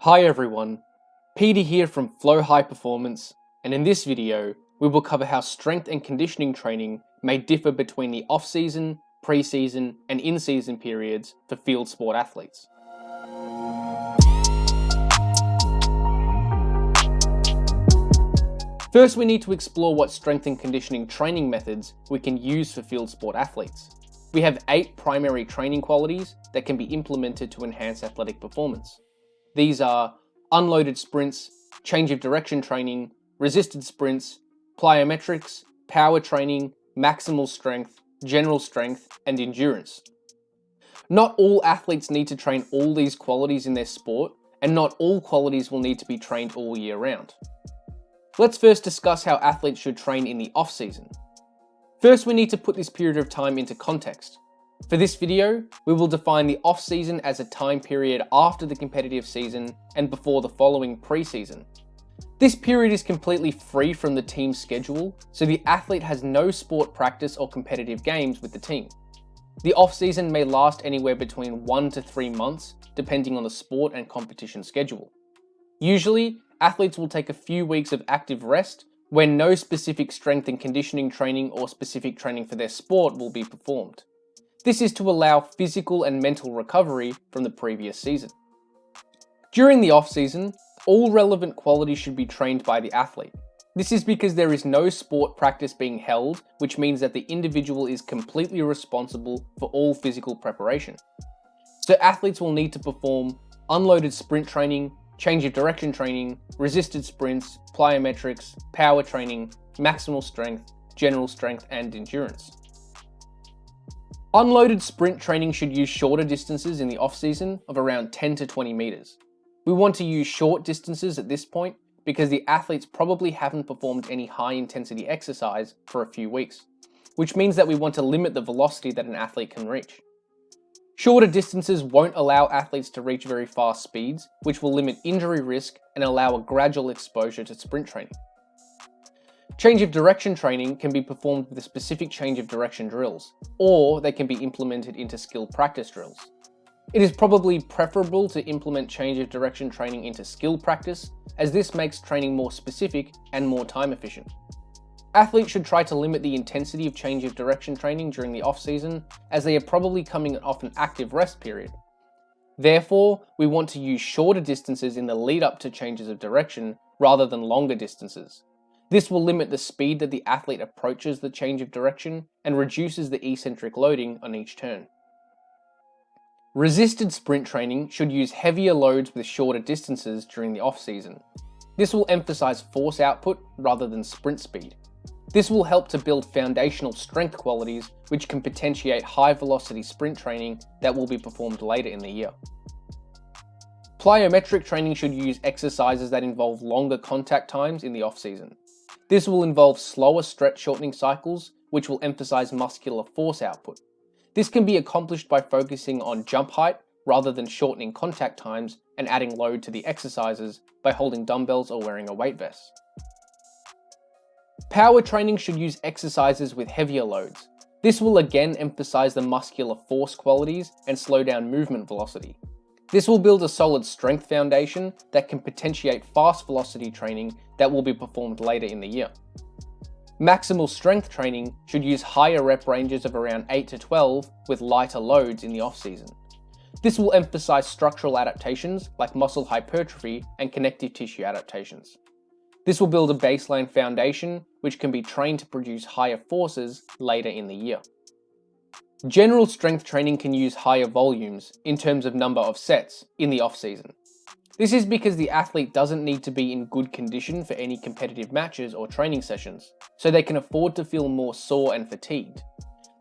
Hi everyone, Peter here from Flow High Performance, and in this video we will cover how strength and conditioning training may differ between the off-season, pre-season and in-season periods for field sport athletes. First, we need to explore what strength and conditioning training methods we can use for field sport athletes. We have 8 primary training qualities that can be implemented to enhance athletic performance. These are unloaded sprints, change of direction training, resisted sprints, plyometrics, power training, maximal strength, general strength, and endurance. Not all athletes need to train all these qualities in their sport, and not all qualities will need to be trained all year round. Let's first discuss how athletes should train in the off-season. First, we need to put this period of time into context. For this video, we will define the off-season as a time period after the competitive season and before the following pre-season. This period is completely free from the team's schedule, so the athlete has no sport practice or competitive games with the team. The off-season may last anywhere between 1 to 3 months, depending on the sport and competition schedule. Usually, athletes will take a few weeks of active rest when no specific strength and conditioning training or specific training for their sport will be performed. This is to allow physical and mental recovery from the previous season. During the off-season, all relevant qualities should be trained by the athlete. This is because there is no sport practice being held, which means that the individual is completely responsible for all physical preparation. So athletes will need to perform unloaded sprint training, change of direction training, resisted sprints, plyometrics, power training, maximal strength, general strength, and endurance. Unloaded sprint training should use shorter distances in the off-season of around 10 to 20 meters. We want to use short distances at this point because the athletes probably haven't performed any high-intensity exercise for a few weeks, which means that we want to limit the velocity that an athlete can reach. Shorter distances won't allow athletes to reach very fast speeds, which will limit injury risk and allow a gradual exposure to sprint training. Change of direction training can be performed with specific change of direction drills, or they can be implemented into skill practice drills. It is probably preferable to implement change of direction training into skill practice, as this makes training more specific and more time efficient. Athletes should try to limit the intensity of change of direction training during the off-season, as they are probably coming off an active rest period. Therefore, we want to use shorter distances in the lead up to changes of direction rather than longer distances. This will limit the speed that the athlete approaches the change of direction and reduces the eccentric loading on each turn. Resisted sprint training should use heavier loads with shorter distances during the off-season. This will emphasize force output rather than sprint speed. This will help to build foundational strength qualities which can potentiate high-velocity sprint training that will be performed later in the year. Plyometric training should use exercises that involve longer contact times in the off-season. This will involve slower stretch shortening cycles, which will emphasize muscular force output. This can be accomplished by focusing on jump height rather than shortening contact times and adding load to the exercises by holding dumbbells or wearing a weight vest. Power training should use exercises with heavier loads. This will again emphasize the muscular force qualities and slow down movement velocity. This will build a solid strength foundation that can potentiate fast velocity training that will be performed later in the year. Maximal strength training should use higher rep ranges of around 8 to 12 with lighter loads in the off-season. This will emphasize structural adaptations like muscle hypertrophy and connective tissue adaptations. This will build a baseline foundation which can be trained to produce higher forces later in the year. General strength training can use higher volumes in terms of number of sets in the off-season. This is because the athlete doesn't need to be in good condition for any competitive matches or training sessions, so they can afford to feel more sore and fatigued.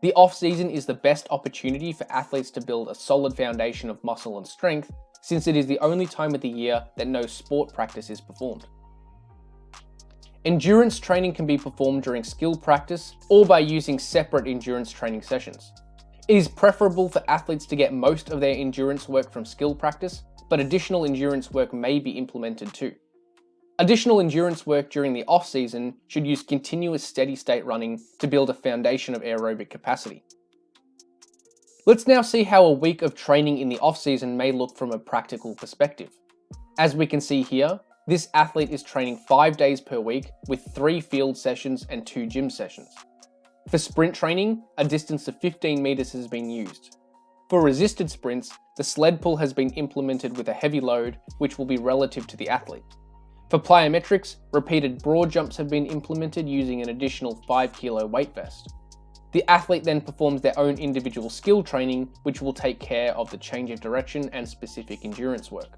The off-season is the best opportunity for athletes to build a solid foundation of muscle and strength, since it is the only time of the year that no sport practice is performed. Endurance training can be performed during skill practice or by using separate endurance training sessions. It is preferable for athletes to get most of their endurance work from skill practice, but additional endurance work may be implemented too. Additional endurance work during the off-season should use continuous steady-state running to build a foundation of aerobic capacity. Let's now see how a week of training in the off-season may look from a practical perspective. As we can see here, this athlete is training 5 days per week with 3 field sessions and 2 gym sessions. For sprint training, a distance of 15 meters has been used. For resisted sprints, the sled pull has been implemented with a heavy load, which will be relative to the athlete. For plyometrics, repeated broad jumps have been implemented using an additional 5 kilo weight vest. The athlete then performs their own individual skill training, which will take care of the change of direction and specific endurance work.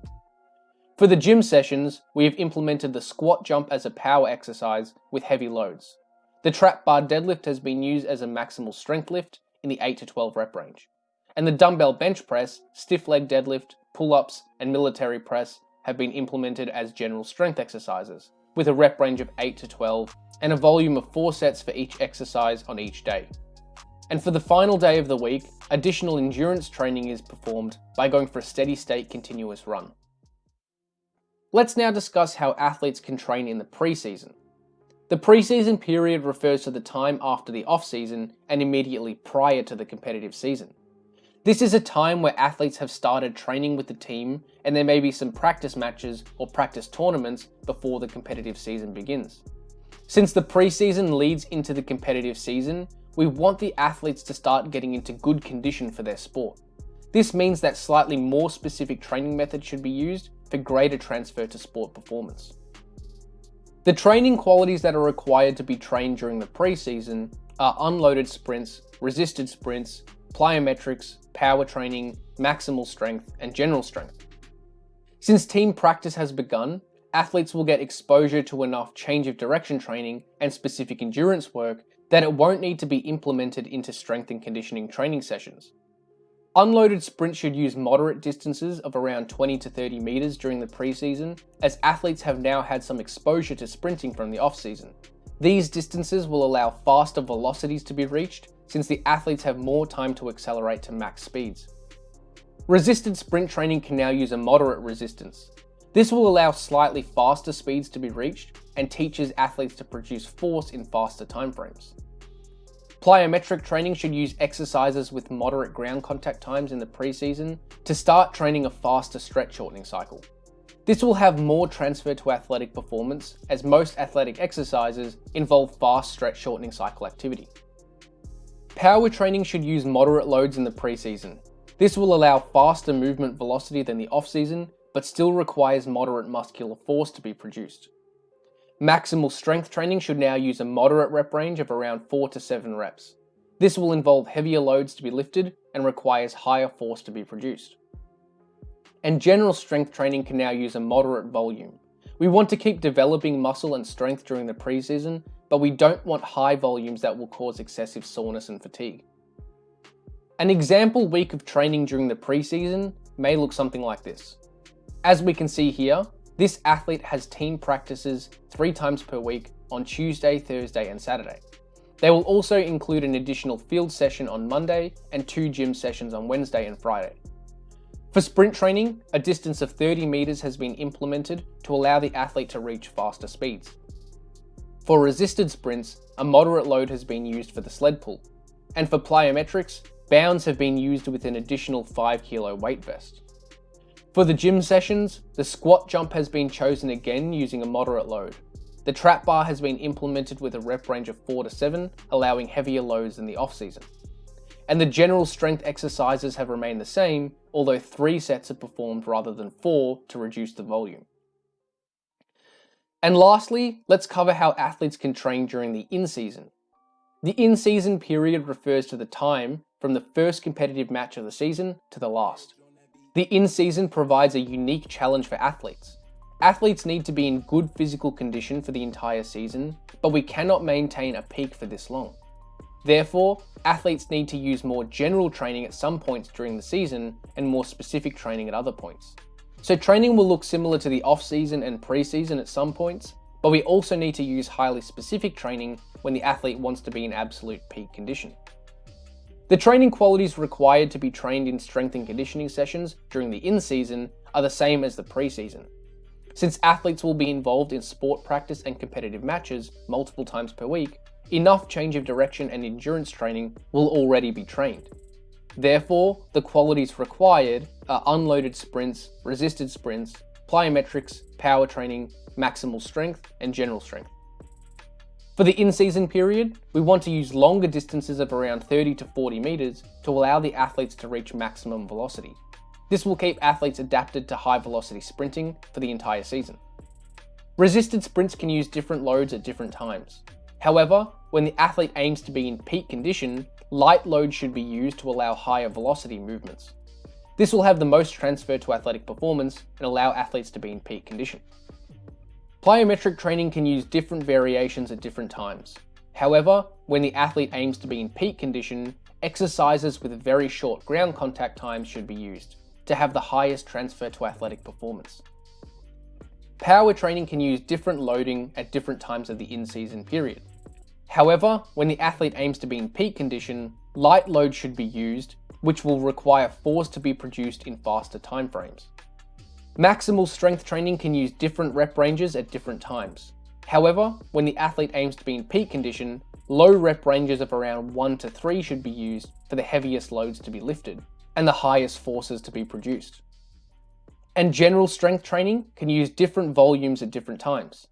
For the gym sessions, we have implemented the squat jump as a power exercise with heavy loads. The trap bar deadlift has been used as a maximal strength lift in the 8 to 12 rep range. And the dumbbell bench press, stiff leg deadlift, pull-ups, and military press have been implemented as general strength exercises, with a rep range of 8 to 12 and a volume of 4 sets for each exercise on each day. And for the final day of the week, additional endurance training is performed by going for a steady state continuous run. Let's now discuss how athletes can train in the preseason. The preseason period refers to the time after the off-season and immediately prior to the competitive season. This is a time where athletes have started training with the team and there may be some practice matches or practice tournaments before the competitive season begins. Since the preseason leads into the competitive season, we want the athletes to start getting into good condition for their sport. This means that slightly more specific training methods should be used for greater transfer to sport performance. The training qualities that are required to be trained during the preseason are unloaded sprints, resisted sprints, plyometrics, power training, maximal strength, and general strength. Since team practice has begun, athletes will get exposure to enough change of direction training and specific endurance work that it won't need to be implemented into strength and conditioning training sessions. Unloaded sprints should use moderate distances of around 20 to 30 meters during the preseason, as athletes have now had some exposure to sprinting from the off-season. These distances will allow faster velocities to be reached, since the athletes have more time to accelerate to max speeds. Resisted sprint training can now use a moderate resistance. This will allow slightly faster speeds to be reached and teaches athletes to produce force in faster timeframes. Plyometric training should use exercises with moderate ground contact times in the preseason to start training a faster stretch shortening cycle. This will have more transfer to athletic performance, as most athletic exercises involve fast stretch shortening cycle activity. Power training should use moderate loads in the preseason. This will allow faster movement velocity than the off-season, but still requires moderate muscular force to be produced. Maximal strength training should now use a moderate rep range of around 4 to 7 reps. This will involve heavier loads to be lifted and requires higher force to be produced. And general strength training can now use a moderate volume. We want to keep developing muscle and strength during the preseason, but we don't want high volumes that will cause excessive soreness and fatigue. An example week of training during the preseason may look something like this. As we can see here, this athlete has team practices 3 times per week on Tuesday, Thursday, and Saturday. They will also include an additional field session on Monday and 2 gym sessions on Wednesday and Friday. For sprint training, a distance of 30 meters has been implemented to allow the athlete to reach faster speeds. For resisted sprints, a moderate load has been used for the sled pull. And for plyometrics, bounds have been used with an additional 5 kilo weight vest. For the gym sessions, the squat jump has been chosen again using a moderate load. The trap bar has been implemented with a rep range of 4 to 7, allowing heavier loads than the off-season. And the general strength exercises have remained the same, although 3 sets are performed rather than 4 to reduce the volume. And lastly, let's cover how athletes can train during the in-season. The in-season period refers to the time from the first competitive match of the season to the last. The in-season provides a unique challenge for athletes. Athletes need to be in good physical condition for the entire season, but we cannot maintain a peak for this long. Therefore, athletes need to use more general training at some points during the season and more specific training at other points. So training will look similar to the off-season and pre-season at some points, but we also need to use highly specific training when the athlete wants to be in absolute peak condition. The training qualities required to be trained in strength and conditioning sessions during the in-season are the same as the pre-season. Since athletes will be involved in sport practice and competitive matches multiple times per week, enough change of direction and endurance training will already be trained. Therefore, the qualities required are unloaded sprints, resisted sprints, plyometrics, power training, maximal strength, and general strength. For the in-season period, we want to use longer distances of around 30 to 40 meters to allow the athletes to reach maximum velocity. This will keep athletes adapted to high velocity sprinting for the entire season. Resisted sprints can use different loads at different times. However, when the athlete aims to be in peak condition, light load should be used to allow higher velocity movements. This will have the most transfer to athletic performance and allow athletes to be in peak condition. Plyometric training can use different variations at different times. However, when the athlete aims to be in peak condition, exercises with very short ground contact times should be used to have the highest transfer to athletic performance. Power training can use different loading at different times of the in-season period. However, when the athlete aims to be in peak condition, light load should be used, which will require force to be produced in faster timeframes. Maximal strength training can use different rep ranges at different times. However, when the athlete aims to be in peak condition, low rep ranges of around 1 to 3 should be used for the heaviest loads to be lifted and the highest forces to be produced. And general strength training can use different volumes at different times.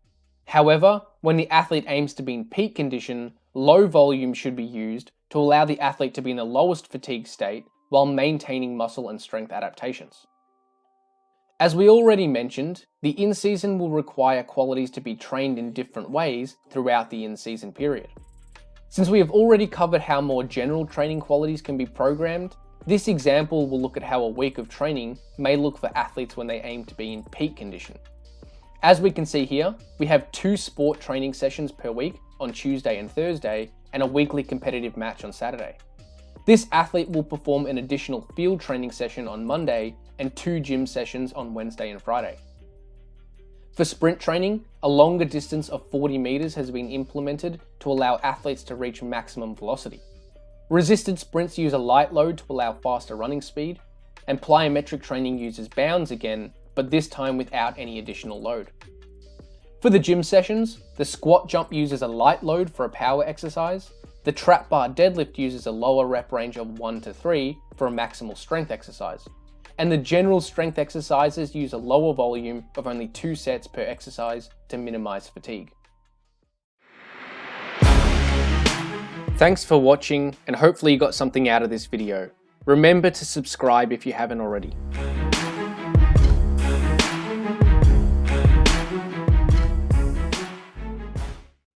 However, when the athlete aims to be in peak condition, low volume should be used to allow the athlete to be in the lowest fatigue state while maintaining muscle and strength adaptations. As we already mentioned, the in-season will require qualities to be trained in different ways throughout the in-season period. Since we have already covered how more general training qualities can be programmed, this example will look at how a week of training may look for athletes when they aim to be in peak condition. As we can see here, we have 2 sport training sessions per week on Tuesday and Thursday, and a weekly competitive match on Saturday. This athlete will perform an additional field training session on Monday and 2 gym sessions on Wednesday and Friday. For sprint training, a longer distance of 40 meters has been implemented to allow athletes to reach maximum velocity. Resisted sprints use a light load to allow faster running speed, and plyometric training uses bounds again, but this time without any additional load. For the gym sessions, the squat jump uses a light load for a power exercise, the trap bar deadlift uses a lower rep range of 1 to 3 for a maximal strength exercise, and the general strength exercises use a lower volume of only 2 sets per exercise to minimize fatigue. Thanks for watching, and hopefully you got something out of this video. Remember to subscribe if you haven't already.